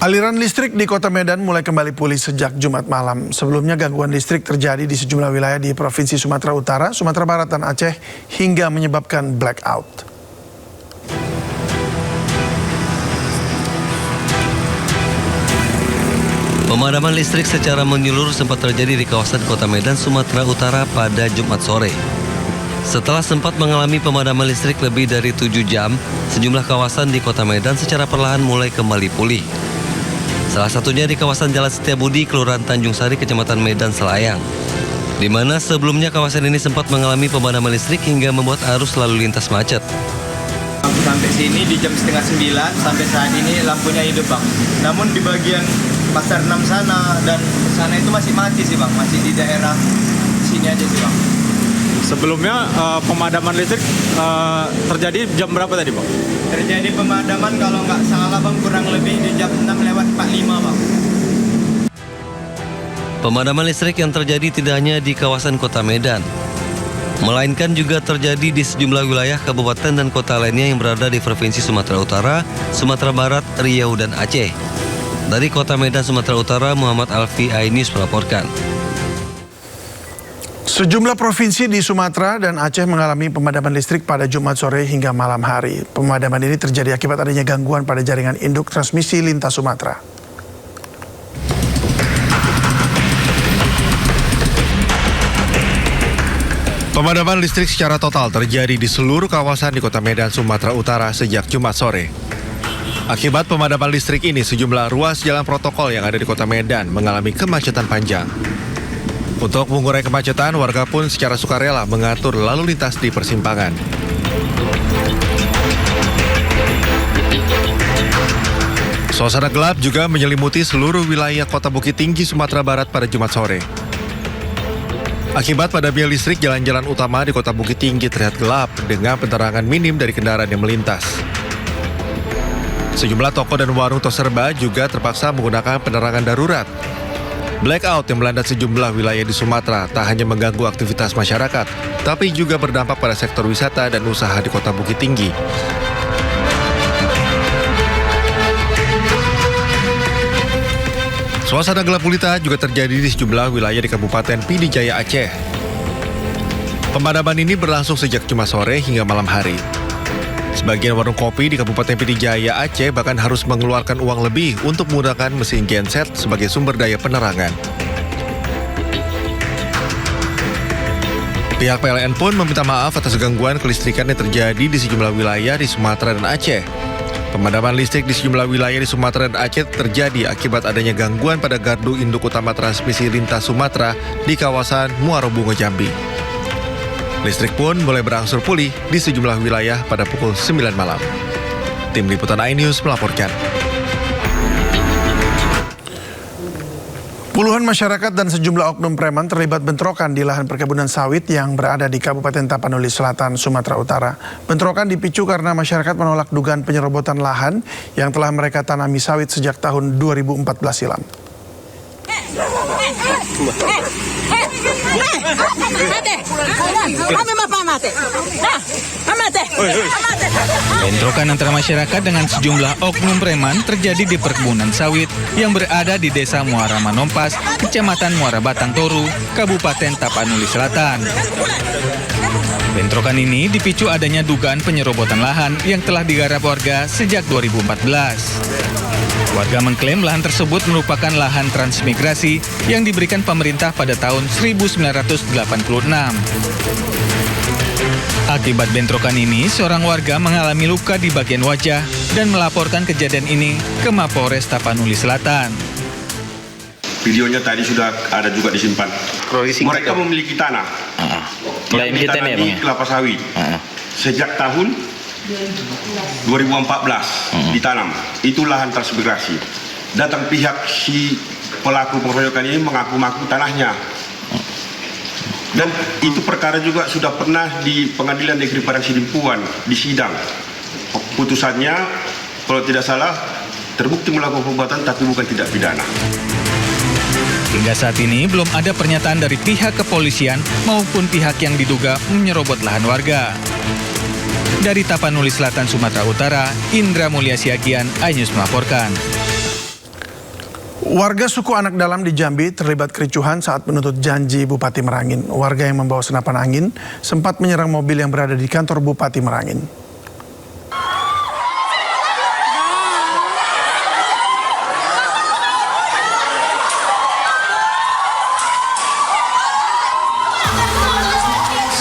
Aliran listrik di Kota Medan mulai kembali pulih sejak Jumat malam. Sebelumnya gangguan listrik terjadi di sejumlah wilayah di Provinsi Sumatera Utara, Sumatera Barat, dan Aceh hingga menyebabkan blackout. Pemadaman listrik secara menyeluruh sempat terjadi di kawasan Kota Medan, Sumatera Utara pada Jumat sore. Setelah sempat mengalami pemadaman listrik lebih dari 7 jam, sejumlah kawasan di Kota Medan secara perlahan mulai kembali pulih. Salah satunya di kawasan Jalan Setiabudi, Kelurahan Tanjung Sari, Kecamatan Medan Selayang, di mana sebelumnya kawasan ini sempat mengalami pemadaman listrik hingga membuat arus lalu lintas macet. Sampai sini di jam setengah 9 sampai saat ini lampunya hidup, Bang. Namun di bagian Pasar 6 sana dan sana itu masih mati sih, Bang. Masih di daerah sini aja sih, Bang. Sebelumnya pemadaman listrik terjadi jam berapa tadi, Bang? Terjadi pemadaman kalau nggak salah, Bang, kurang lebih di jam 6:45, Bang. Pemadaman listrik yang terjadi tidak hanya di kawasan Kota Medan, melainkan juga terjadi di sejumlah wilayah kabupaten dan kota lainnya yang berada di Provinsi Sumatera Utara, Sumatera Barat, Riau, dan Aceh. Dari Kota Medan, Sumatera Utara, Muhammad Alfi, iNews melaporkan. Sejumlah provinsi di Sumatera dan Aceh mengalami pemadaman listrik pada Jumat sore hingga malam hari. Pemadaman ini terjadi akibat adanya gangguan pada jaringan induk transmisi lintas Sumatera. Pemadaman listrik secara total terjadi di seluruh kawasan di Kota Medan, Sumatera Utara sejak Jumat sore. Akibat pemadaman listrik ini, sejumlah ruas jalan protokol yang ada di Kota Medan mengalami kemacetan panjang. Untuk mengurai kemacetan, warga pun secara sukarela mengatur lalu lintas di persimpangan. Suasana gelap juga menyelimuti seluruh wilayah Kota Bukit Tinggi, Sumatera Barat pada Jumat sore. Akibat padamnya listrik, jalan-jalan utama di Kota Bukit Tinggi terlihat gelap dengan penerangan minim dari kendaraan yang melintas. Sejumlah toko dan warung toserba juga terpaksa menggunakan penerangan darurat. Blackout yang melanda sejumlah wilayah di Sumatera tak hanya mengganggu aktivitas masyarakat, tapi juga berdampak pada sektor wisata dan usaha di Kota Bukit Tinggi. Suasana gelap gulita juga terjadi di sejumlah wilayah di Kabupaten Pidi Jaya, Aceh. Pemadaman ini berlangsung sejak Jumat sore hingga malam hari. Sebagian warung kopi di Kabupaten Pidi Jaya, Aceh bahkan harus mengeluarkan uang lebih untuk menggunakan mesin genset sebagai sumber daya penerangan. Pihak PLN pun meminta maaf atas gangguan kelistrikan yang terjadi di sejumlah wilayah di Sumatera dan Aceh. Pemadaman listrik di sejumlah wilayah di Sumatera dan Aceh terjadi akibat adanya gangguan pada gardu induk utama transmisi lintas Sumatera di kawasan Muaro Bungo, Jambi. Listrik pun mulai berangsur pulih di sejumlah wilayah pada pukul 9 malam. Tim Liputan iNews melaporkan. Puluhan masyarakat dan sejumlah oknum preman terlibat bentrokan di lahan perkebunan sawit yang berada di Kabupaten Tapanuli Selatan, Sumatera Utara. Bentrokan dipicu karena masyarakat menolak dugaan penyerobotan lahan yang telah mereka tanami sawit sejak tahun 2014 silam. Bentrokan antara masyarakat dengan sejumlah oknum preman terjadi di perkebunan sawit yang berada di Desa Muara Manompas, Kecamatan Muara Batang Toru, Kabupaten Tapanuli Selatan. Bentrokan ini dipicu adanya dugaan penyerobotan lahan yang telah digarap warga sejak 2014. Warga mengklaim lahan tersebut merupakan lahan transmigrasi yang diberikan pemerintah pada tahun 1986. Akibat bentrokan ini, seorang warga mengalami luka di bagian wajah dan melaporkan kejadian ini ke Mapolres Tapanuli Selatan. Videonya tadi sudah ada juga disimpan. Mereka memiliki tanah. Yang ditanami kelapa sawit. Sejak tahun 2014 ditanam. Itu lahan transmigrasi. Datang pihak si pelaku pengeroyokan ini mengaku-ngaku tanahnya. Dan itu perkara juga sudah pernah di Pengadilan Negeri Padang Sidimpuan di sidang. Putusannya kalau tidak salah terbukti melakukan perbuatan tapi bukan tindak pidana. Hingga saat ini belum ada pernyataan dari pihak kepolisian maupun pihak yang diduga menyerobot lahan warga. Dari Tapanuli Selatan, Sumatera Utara, Indra Mulia Siagian, iNews melaporkan. Warga suku Anak Dalam di Jambi terlibat kericuhan saat menuntut janji Bupati Merangin. Warga yang membawa senapan angin sempat menyerang mobil yang berada di kantor Bupati Merangin.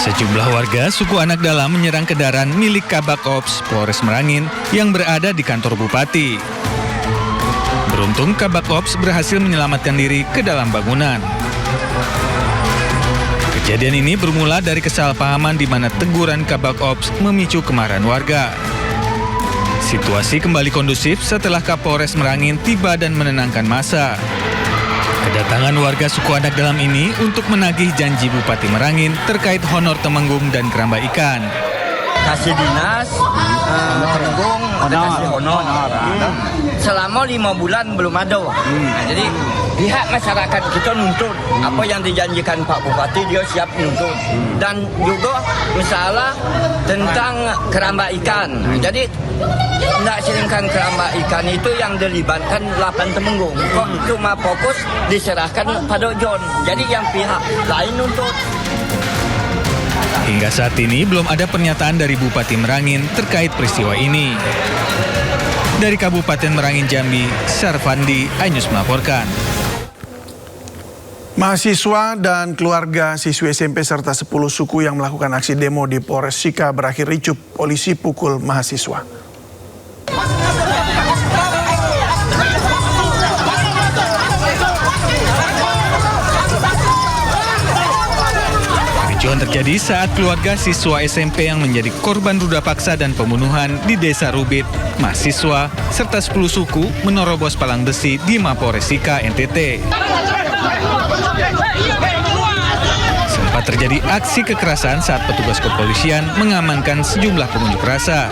Sejumlah warga suku Anak Dalam menyerang kendaraan milik Kabak Ops Polres Merangin yang berada di kantor Bupati. Beruntung Kabak Ops berhasil menyelamatkan diri ke dalam bangunan. Kejadian ini bermula dari kesalahpahaman di mana teguran Kabak Ops memicu kemarahan warga. Situasi kembali kondusif setelah Kapolres Merangin tiba dan menenangkan massa. Kedatangan warga suku Anak Dalam ini untuk menagih janji Bupati Merangin terkait honor temenggung dan keramba ikan. Kasih dinas, temenggung, kasih honor. Selama 5 bulan belum ada. Nah, jadi pihak masyarakat kita nuntut apa yang dijanjikan Pak Bupati, dia siap nuntut. Dan juga masalah tentang keramba ikan. Jadi tidak seringkan keramba ikan itu yang dilibatkan 8 temenggung. Kok cuma fokus diserahkan pada John. Jadi yang pihak lain nuntut. Hingga saat ini belum ada pernyataan dari Bupati Merangin terkait peristiwa ini. Dari Kabupaten Merangin Jambi, Sarfandi Ainus melaporkan. Mahasiswa dan keluarga siswi SMP serta 10 suku yang melakukan aksi demo di Polres Sika berakhir ricuh polisi pukul mahasiswa. Kericuhan terjadi saat keluarga siswa SMP yang menjadi korban ruda paksa dan pembunuhan di Desa Rubit, mahasiswa, serta 10 suku menerobos palang besi di Mapores Sika, NTT. Sempat terjadi aksi kekerasan saat petugas kepolisian mengamankan sejumlah pengunjuk rasa.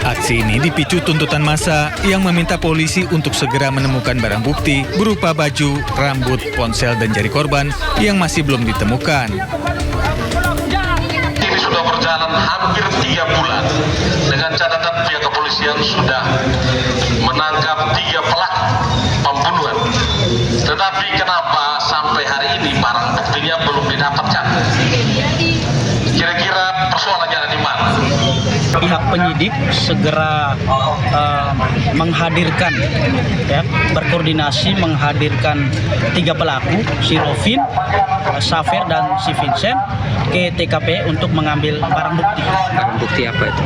Aksi ini dipicu tuntutan massa yang meminta polisi untuk segera menemukan barang bukti berupa baju, rambut, ponsel, dan jari korban yang masih belum ditemukan. Ini sudah berjalan hampir 3 bulan dengan catatan pihak kepolisian sudah menangkap 3 pelaku pembunuhan. Tetapi kenapa sampai hari ini barang buktinya belum didapatkan? Kira-kira persoalannya ada di mana? Pihak penyidik segera menghadirkan, berkoordinasi menghadirkan 3 pelaku, si Rovin, Safer, dan si Vincent ke TKP untuk mengambil barang bukti. Barang bukti apa itu?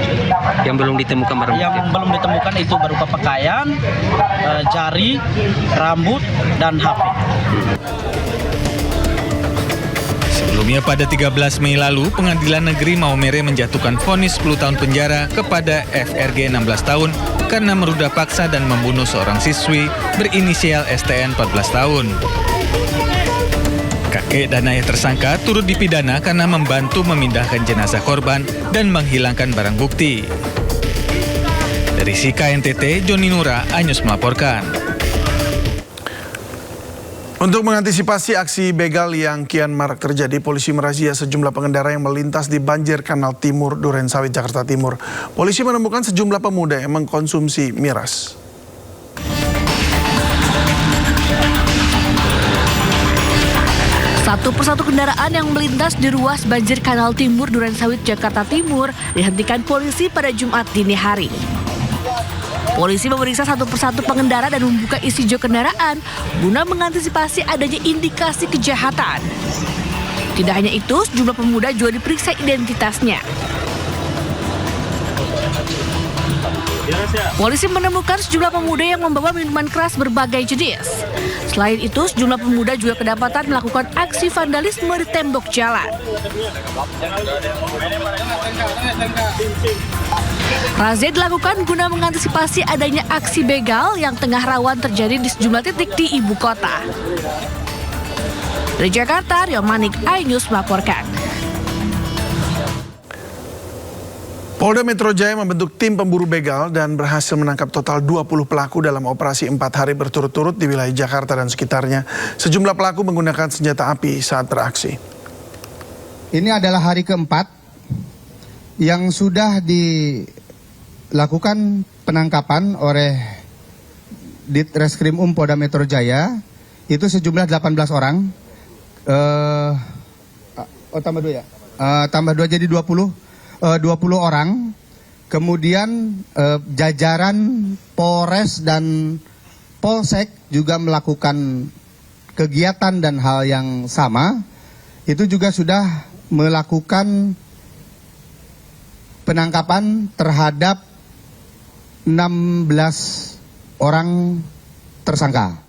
Yang belum ditemukan barang bukti? Yang belum ditemukan itu berupa pakaian, jari, rambut, dan HP. Sebelumnya pada 13 Mei lalu, Pengadilan Negeri Maumere menjatuhkan vonis 10 tahun penjara kepada FRG 16 tahun karena meruda paksa dan membunuh seorang siswi berinisial STN 14 tahun. Kakek dan ayah tersangka turut dipidana karena membantu memindahkan jenazah korban dan menghilangkan barang bukti. Dari Sika NTT, Joni Nura, Ainus melaporkan. Untuk mengantisipasi aksi begal yang kian marak terjadi, polisi merazia sejumlah pengendara yang melintas di Banjir Kanal Timur, Durensawit, Jakarta Timur. Polisi menemukan sejumlah pemuda yang mengkonsumsi miras. Satu persatu kendaraan yang melintas di ruas Banjir Kanal Timur, Durensawit, Jakarta Timur dihentikan polisi pada Jumat dini hari. Polisi memeriksa satu persatu pengendara dan membuka isi jok kendaraan guna mengantisipasi adanya indikasi kejahatan. Tidak hanya itu, sejumlah pemuda juga diperiksa identitasnya. Polisi menemukan sejumlah pemuda yang membawa minuman keras berbagai jenis. Selain itu, sejumlah pemuda juga kedapatan melakukan aksi vandalisme di tembok jalan. Razia dilakukan guna mengantisipasi adanya aksi begal yang tengah rawan terjadi di sejumlah titik di ibu kota. Dari Jakarta, Rio Manik, iNews melaporkan. Polda Metro Jaya membentuk tim pemburu begal dan berhasil menangkap total 20 pelaku dalam operasi 4 hari berturut-turut di wilayah Jakarta dan sekitarnya. Sejumlah pelaku menggunakan senjata api saat beraksi. Ini adalah hari keempat yang sudah lakukan penangkapan oleh Ditreskrim Polda Metro Jaya itu sejumlah 18 orang. Tambah 2 ya? Tambah 2 jadi 20 orang. Kemudian jajaran Polres dan Polsek juga melakukan kegiatan dan hal yang sama. Itu juga sudah melakukan penangkapan terhadap 16 orang tersangka.